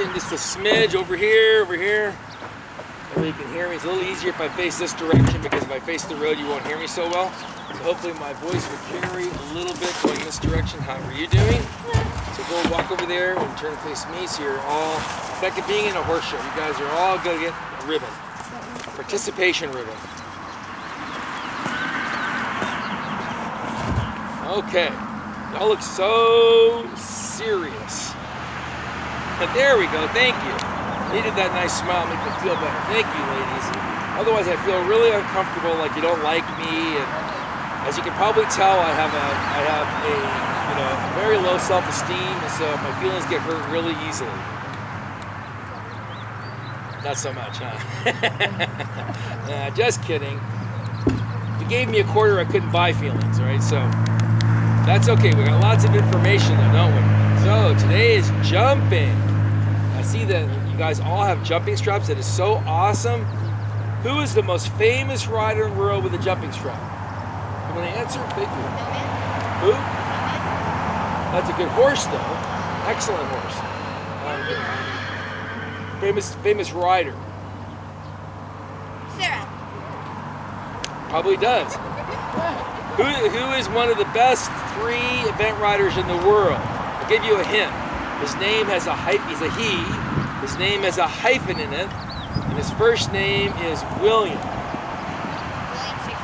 in just a smidge over here, Hopefully you can hear me. It's a little easier if I face this direction because if I face the road, you won't hear me so well. So hopefully my voice will carry a little bit going this direction. How are you doing? So go walk over there and turn to face me so you're all, it's like being in a horse show. You guys are all going to get a ribbon, a participation ribbon. Okay, y'all look so serious. But there we go, thank you. Needed that nice smile, make me feel better. Thank you, ladies. Otherwise, I feel really uncomfortable, like you don't like me. And as you can probably tell, I have a very low self-esteem, and so my feelings get hurt really easily. Not so much, huh? Nah, just kidding. If you gave me a quarter, I couldn't buy feelings, right? So that's okay. We got lots of information, though, don't we? So today is jumping. I see that you guys all have jumping straps. That is so awesome. Who is the most famous rider in the world with a jumping strap? You want to answer? Big one. Who? That's a good horse, though. Excellent horse. Famous rider. Sarah. Probably does. Who is one of the best 3 event riders in the world? I'll give you a hint. His name has a hyphen. He's a he. His name has a hyphen in it, and his first name is William. William Shakespeare.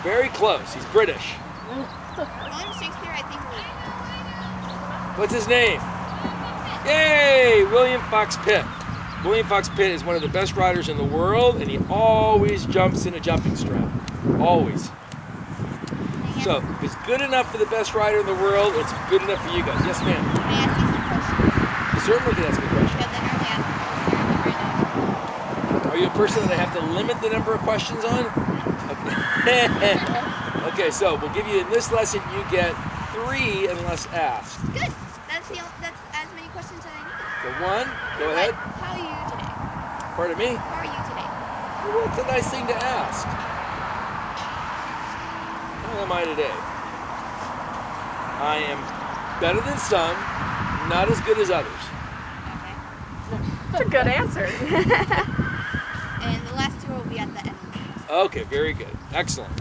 Very close. He's British. William Shakespeare, I think. What's his name? Yay! William Fox Pitt. William Fox Pitt is one of the best riders in the world, and he always jumps in a jumping strap. Always. So, if it's good enough for the best rider in the world, it's good enough for you guys. Yes, ma'am. Can I ask you some questions? You certainly can ask me a question. Because I only ask questions right now. Are you a person that I have to limit the number of questions on? Okay. Okay, so we'll give you, in this lesson, you get 3 unless asked. Good. That's as many questions as I need. So 1, go ahead. How are you today? Pardon me? How are you today? Well, that's a nice thing to ask. How am I today? I am better than some, not as good as others. Okay. That's a good answer. And the last 2 will be at the end. Okay, very good. Excellent.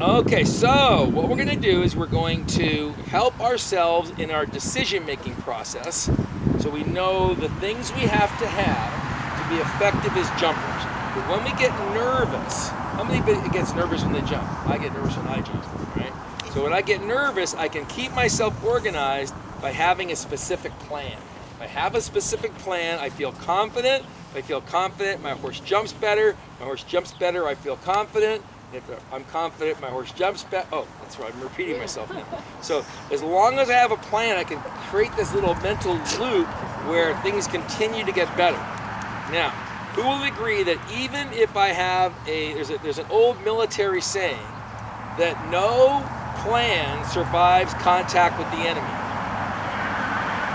Okay, so what we're going to do is we're going to help ourselves in our decision-making process so we know the things we have to be effective as jumpers. But when we get nervous, how many gets nervous when they jump? I get nervous when I jump, right? So when I get nervous, I can keep myself organized by having a specific plan. If I have a specific plan, I feel confident. If I feel confident, my horse jumps better. My horse jumps better, I feel confident. If I'm confident, my horse jumps better. Oh, that's right, I'm repeating myself now. So as long as I have a plan, I can create this little mental loop where things continue to get better. Now, who will agree that even if I have there's an old military saying that no plan survives contact with the enemy.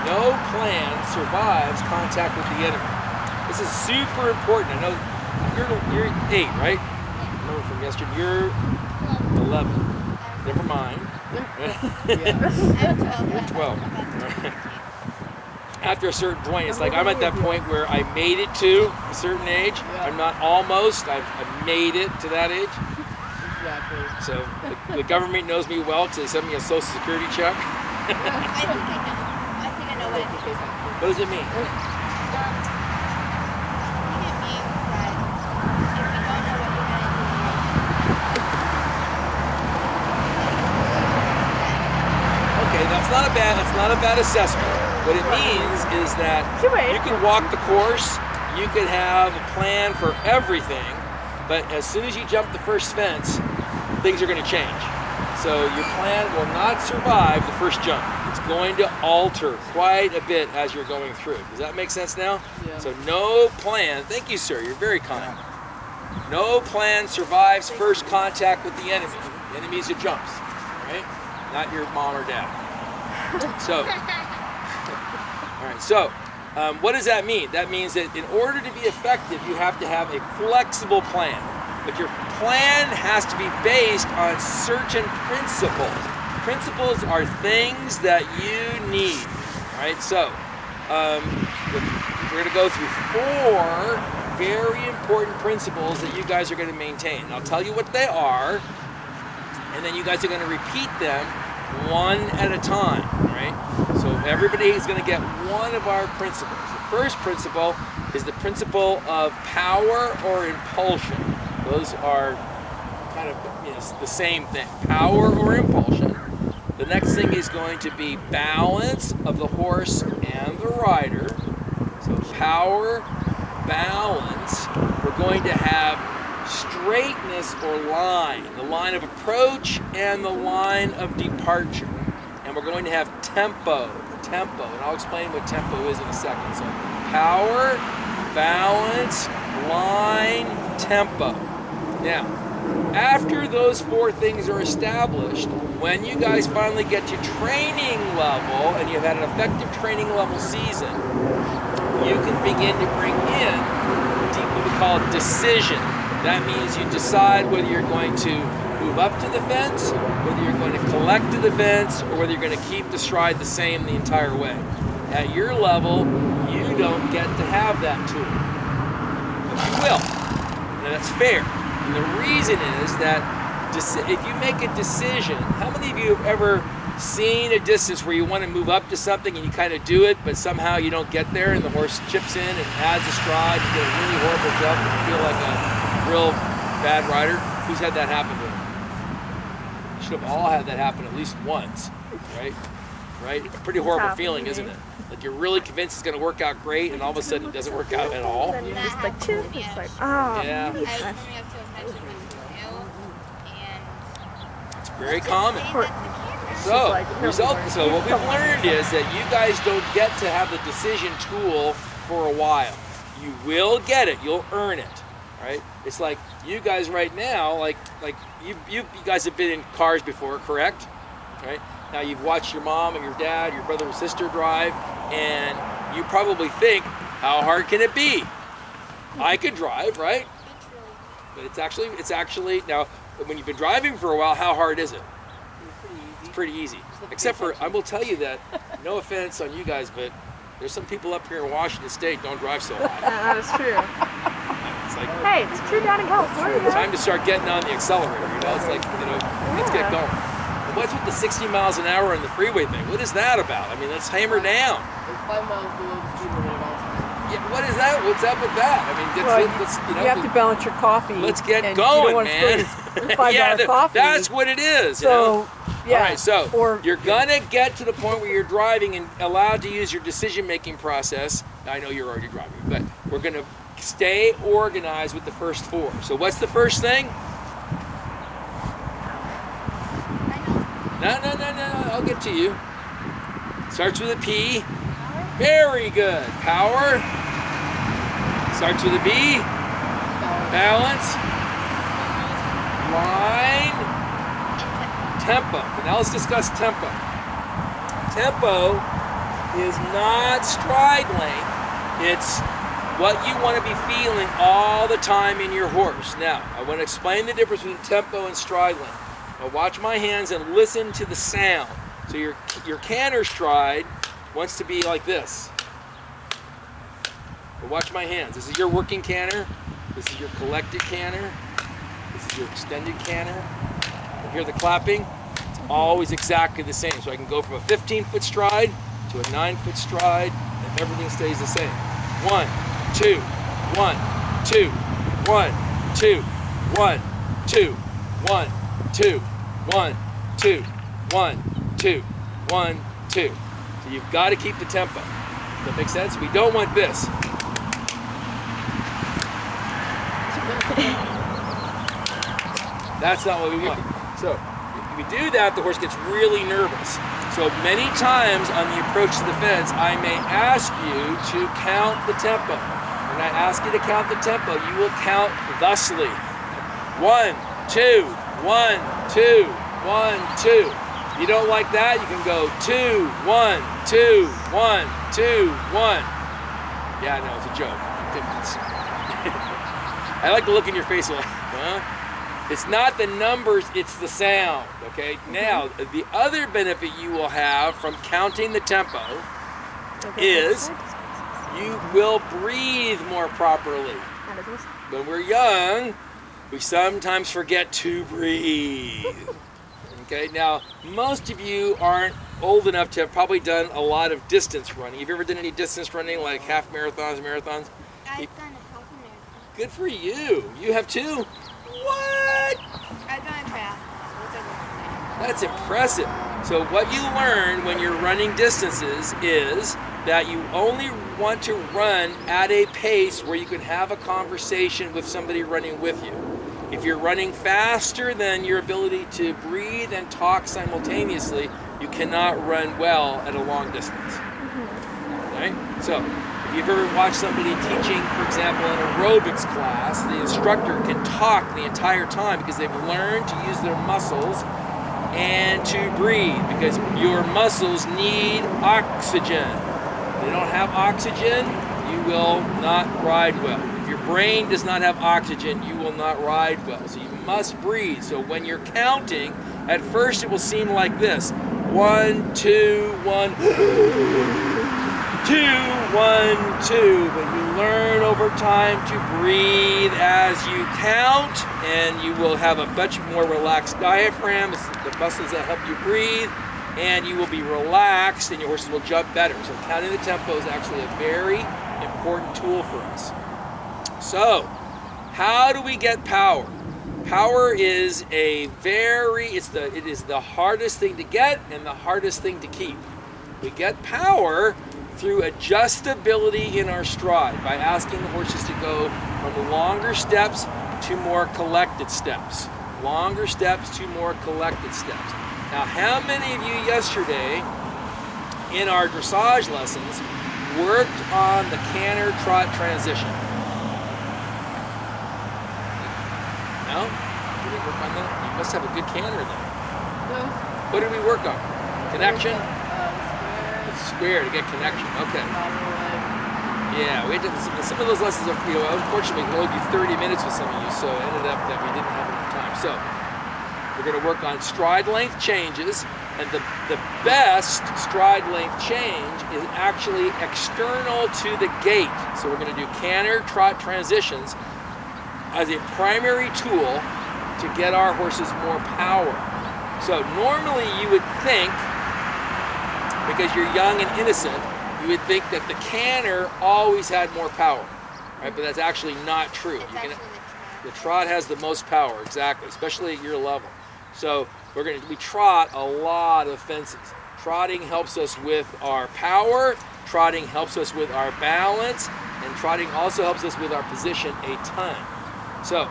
No plan survives contact with the enemy. This is super important. I know you're 8, right? Remember from yesterday, you're 11. Never mind. You're 12. After a certain point, it's like I'm at that point where I made it to a certain age. I'm not almost, I've made it to that age. Exactly. So the government knows me well because they sent me a social security check. I think I know what it is. What does it mean? I think it means that if you don't know what you're going to do, Okay, that's not a bad assessment. What it means is that you can walk the course, you can have a plan for everything, but as soon as you jump the first fence, things are going to change. So your plan will not survive the first jump. It's going to alter quite a bit as you're going through. Does that make sense now? Yeah. So no plan, thank you sir, you're very kind. No plan survives first contact with the enemy. The enemy is your jumps, right? Not your mom or dad. So, all right, so what does that mean? That means that in order to be effective, you have to have a flexible plan. But your plan has to be based on certain principles. Principles are things that you need, right? So we're going to go through 4 very important principles that you guys are going to maintain. And I'll tell you what they are, and then you guys are going to repeat them one at a time, right? So everybody is going to get one of our principles. The first principle is the principle of power or impulsion. Those are kind of the same thing, power or impulsion. The next thing is going to be balance of the horse and the rider. So power, balance. We're going to have straightness or line, the line of approach and the line of departure. And we're going to have tempo, and I'll explain what tempo is in a second. So power, balance, line, tempo. Now, after those 4 things are established, when you guys finally get to training level and you've had an effective training level season, you can begin to bring in what we call decision. That means you decide whether you're going to move up to the fence, whether you're going to collect to the fence, or whether you're going to keep the stride the same the entire way. At your level, you don't get to have that tool, but you will. Now that's fair. And the reason is that if you make a decision, how many of you have ever seen a distance where you want to move up to something and you kind of do it, but somehow you don't get there and the horse chips in and adds a stride, you get a really horrible jump and you feel like a real bad rider? Who's had that happen to them? You should have all had that happen at least once, right? Right? It's a pretty horrible feeling, isn't it? Like you're really convinced it's going to work out great and all of a sudden it doesn't work out at all. And you're just like, it's like, Yeah. I was coming up to a fence and went to a hill, and It's very common. So, like, So what we've learned is that you guys don't get to have the decision tool for a while. You will get it. You'll earn it, right? It's like you guys right now, like you guys have been in cars before, correct? Right? Now you've watched your mom and your dad, your brother and sister drive, and you probably think, how hard can it be? I could drive, right? But it's actually now when you've been driving for a while, how hard is it? It's pretty easy. Except for, I will tell you that, no offense on you guys, but there's some people up here in Washington State don't drive so hard. that is true. It's like, Hey, it's true down in California. time to start getting on the accelerator, you know? It's like, let's get going. And what's with the 60 miles an hour on the freeway thing? What is that about? I mean, let's hammer down. It's 5 miles below the speed limit at all times. Yeah, what is that? What's up with that? I mean, You have to balance your coffee. let's get and going, you don't want man. To $5 Yeah, coffee. that's what it is. You know? So, yeah. All right, so or, you're gonna get to the point where you're driving and allowed to use your decision-making process. I know you're already driving, but we're gonna stay organized with the first 4. So what's the first thing? No, I'll get to you. Starts with a P. Very good. Power. Starts with a B. Balance. Line. Tempo. Okay, now let's discuss tempo. Tempo is not stride length. It's what you want to be feeling all the time in your horse. Now, I want to explain the difference between tempo and stride length. Now watch my hands and listen to the sound. So your canter stride wants to be like this. But watch my hands. This is your working canter. This is your collected canter. This is your extended canter. You hear the clapping? It's always exactly the same. So I can go from a 15-foot stride to a 9-foot stride, and everything stays the same. 1, 2, 1, 2, 1, 2, 1, 2, 1, 2, 1, 2, 1, 2, 1, 2. So you've got to keep the tempo. Does that make sense? We don't want this. That's not what we want. So if we do that, the horse gets really nervous. So many times on the approach to the fence, I may ask you to count the tempo. When I ask you to count the tempo, you will count thusly. 1, 2, 1, 2, 1, 2. You don't like that? You can go 2, 1, 2, 1, 2, 1. Yeah, no, it's a joke. I like the look in your face like, huh? It's not the numbers, it's the sound, okay? Now, the other benefit you will have from counting the tempo, is you will breathe more properly. When we're young, we sometimes forget to breathe. Okay, now most of you aren't old enough to have probably done a lot of distance running. Have you ever done any distance running, like half marathons, marathons? I've done a half marathon. Good for you. You have too? What? I've done a triathlon. That's impressive. So what you learn when you're running distances is that you only want to run at a pace where you can have a conversation with somebody running with you. If you're running faster than your ability to breathe and talk simultaneously, you cannot run well at a long distance. Okay? So, if you've ever watched somebody teaching, for example, an aerobics class, the instructor can talk the entire time because they've learned to use their muscles and to breathe, because your muscles need oxygen. If they don't have oxygen, you will not ride well. If your brain does not have oxygen, you will not ride well. So you must breathe. So when you're counting, at first it will seem like this. 1, 2, 1, 2, 1, 2. But you learn over time to breathe as you count, and you will have a much more relaxed diaphragm. It's the muscles that help you breathe, and you will be relaxed, and your horses will jump better. So counting the tempo is actually a very important tool for us. So, how do we get power? Power is it is the hardest thing to get and the hardest thing to keep. We get power through adjustability in our stride, by asking the horses to go from longer steps to more collected steps. Longer steps to more collected steps. Now, how many of you yesterday in our dressage lessons worked on the canter trot transition? No? Did we work on that? You must have a good canter then. No. What did we work on? Connection? Square to get connection. Okay. Yeah, we had to, some of those lessons are, unfortunately we only do 30 minutes with some of you, so it ended up that we didn't have enough time. So we're going to work on stride length changes, and the best stride length change is actually external to the gait. So we're going to do canter trot transitions as a primary tool to get our horses more power. So normally you would think, because you're young and innocent, you would think that the canter always had more power, right? But that's actually not true. The trot has the most power, exactly, especially at your level. So we trot a lot of fences. Trotting helps us with our power, trotting helps us with our balance, and trotting also helps us with our position a ton. So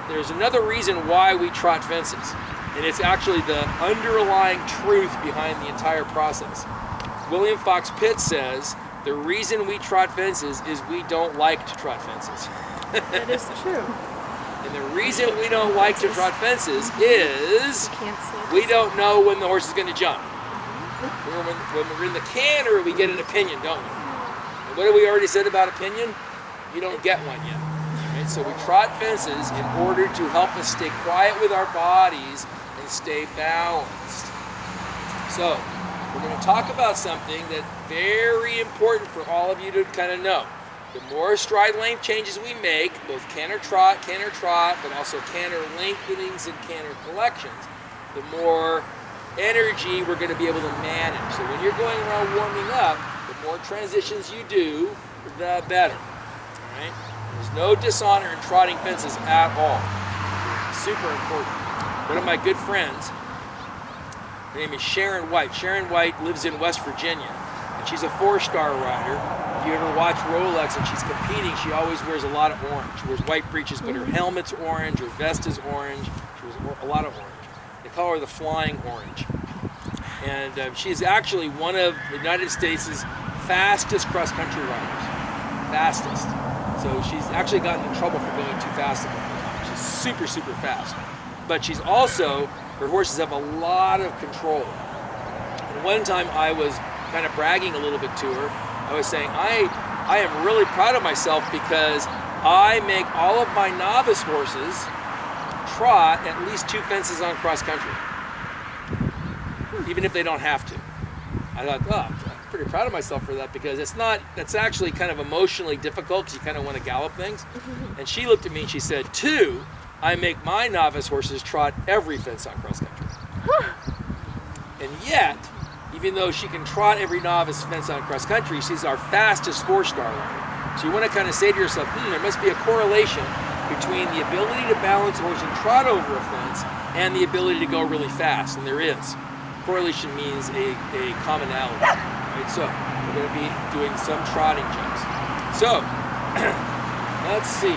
there's another reason why we trot fences, and it's actually the underlying truth behind the entire process. William Fox Pitt says the reason we trot fences is we don't like to trot fences. That is true. And the reason we don't like to trot fences is we don't know when the horse is going to jump. When we're in the canter, we get an opinion, don't we? And what have we already said about opinion? You don't get one yet. Right? So we trot fences in order to help us stay quiet with our bodies and stay balanced. So we're going to talk about something that's very important for all of you to kind of know. The more stride length changes we make, both canter trot, but also canter lengthenings and canter collections, the more energy we're going to be able to manage. So when you're going around warming up, the more transitions you do, the better. All right? There's no dishonor in trotting fences at all. Super important. One of my good friends, her name is Sharon White. Sharon White lives in West Virginia, and she's a 4-star rider. If you ever watch Rolex and she's competing, she always wears a lot of orange. She wears white breeches, but her helmet's orange, her vest is orange. She wears a lot of orange. They call her the Flying Orange. And she's actually one of the United States' fastest cross-country riders. Fastest. So she's actually gotten in trouble for going too fast a couple of times. She's super, super fast. But she's also, her horses have a lot of control. And one time I was kind of bragging a little bit to her. I was saying, I am really proud of myself because I make all of my novice horses trot at least 2 fences on cross country, even if they don't have to. I thought, oh, pretty proud of myself for that because that's actually kind of emotionally difficult because you kind of want to gallop things. And she looked at me and she said, 2, I make my novice horses trot every fence on cross country. And yet, even though she can trot every novice fence on cross country, she's our fastest 4-star rider. So you want to kind of say to yourself, there must be a correlation between the ability to balance a horse and trot over a fence and the ability to go really fast, and there is. Correlation means a commonality, right? So we're going to be doing some trotting jumps. So let's see.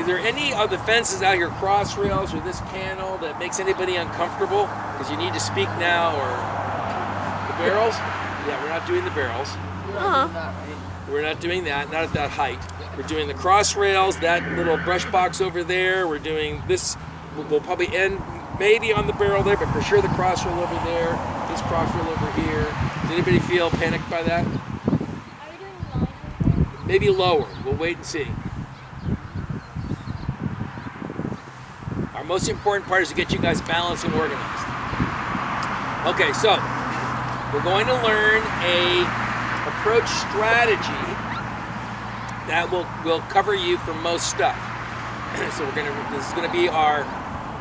Is there any of the fences out here, cross rails or this panel, that makes anybody uncomfortable? Because you need to speak now, or the barrels? Yeah, we're not doing the barrels. We're not doing that, not at that height. We're doing the cross rails, that little brush box over there. We're doing this, we'll probably end maybe on the barrel there, but for sure the cross rail over there, this cross rail over here. Does anybody feel panicked by that? Are we doing line over there? Maybe lower, we'll wait and see. Our most important part is to get you guys balanced and organized. Okay, so we're going to learn a approach strategy that will cover you for most stuff. So this is gonna be our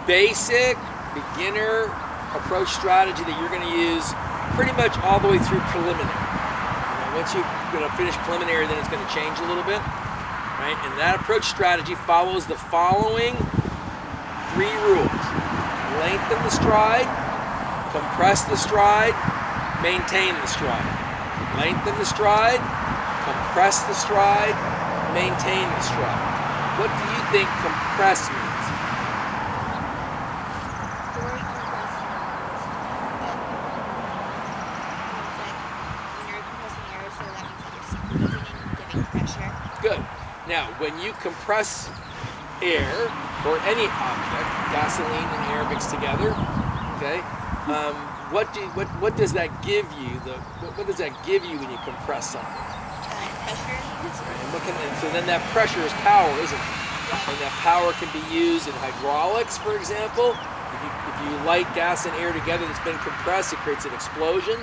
basic beginner approach strategy that you're gonna use pretty much all the way through preliminary. And once you're gonna finish preliminary, then it's gonna change a little bit, right? And that approach strategy follows the following 3 rules. Lengthen the stride, compress the stride, maintain the stride. Lengthen the stride, compress the stride, maintain the stride. What do you think compress means? Story compressing. When you're compressing air, so that means that you're squeezing and giving pressure. Good. Now, when you compress air, or any object, gasoline and air mixed together, okay, what does that give you? What does that give you when you compress something? Pressure. And so then that pressure is power, isn't it? And that power can be used in hydraulics, for example. If you light gas and air together that's been compressed, it creates an explosion.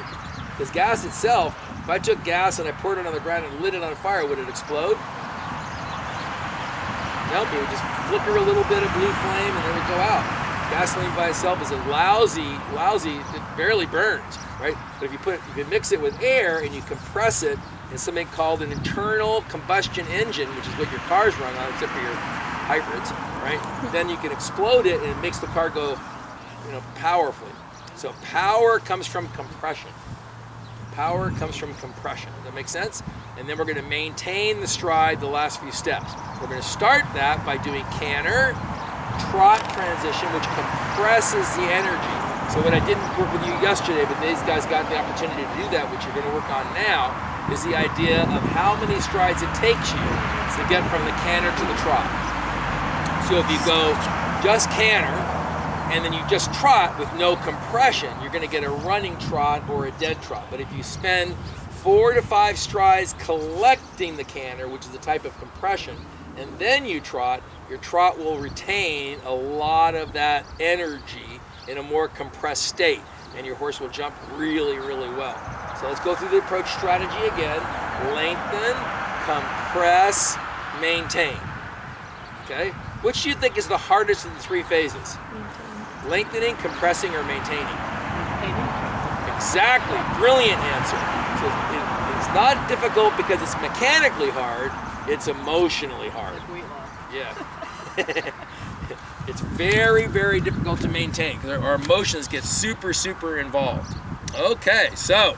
Because gas itself, if I took gas and I poured it on the ground and lit it on fire, would it explode? No, it would just flicker a little bit of blue flame and then it would go out. Gasoline by itself is a lousy, it barely burns, right? But if you mix it with air and you compress it in something called an internal combustion engine, which is what your cars run on, except for your hybrids, right? Then you can explode it and it makes the car go, powerfully. So power comes from compression. Power comes from compression. Does that make sense? And then we're going to maintain the stride the last few steps. We're going to start that by doing canter, trot transition, which compresses the energy. So what I didn't work with you yesterday, but these guys got the opportunity to do that, which you're going to work on now, is the idea of how many strides it takes you to get from the canter to the trot. So if you go just canter, and then you just trot with no compression, you're going to get a running trot or a dead trot. But if you spend 4 to 5 strides collecting the canter, which is a type of compression, and then you trot, your trot will retain a lot of that energy in a more compressed state, and your horse will jump really, really well. So let's go through the approach strategy again. Lengthen, compress, maintain. Okay? Which do you think is the hardest of the 3 phases? Lengthening, compressing, or maintaining? Exactly. Brilliant answer. So it's not difficult because it's mechanically hard. It's emotionally hard. Weight loss. Yeah. It's very, very difficult to maintain because our emotions get super, super involved. Okay, so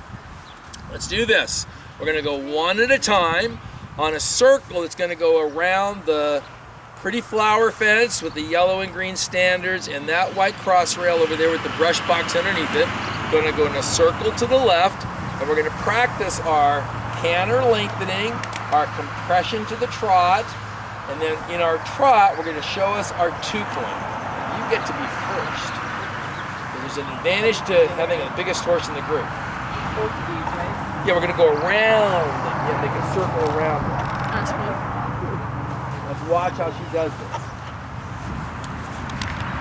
let's do this. We're going to go one at a time on a circle that's going to go around the pretty flower fence with the yellow and green standards and that white cross rail over there with the brush box underneath it. We're going to go in a circle to the left, and we're going to practice our canter lengthening, our compression to the trot, and then in our trot, we're going to show us our 2-point. You get to be first. There's an advantage to having the biggest horse in the group. Both of these, right? Yeah, we're going to go around. Yeah, make a circle around. That's me. Let's watch how she does this.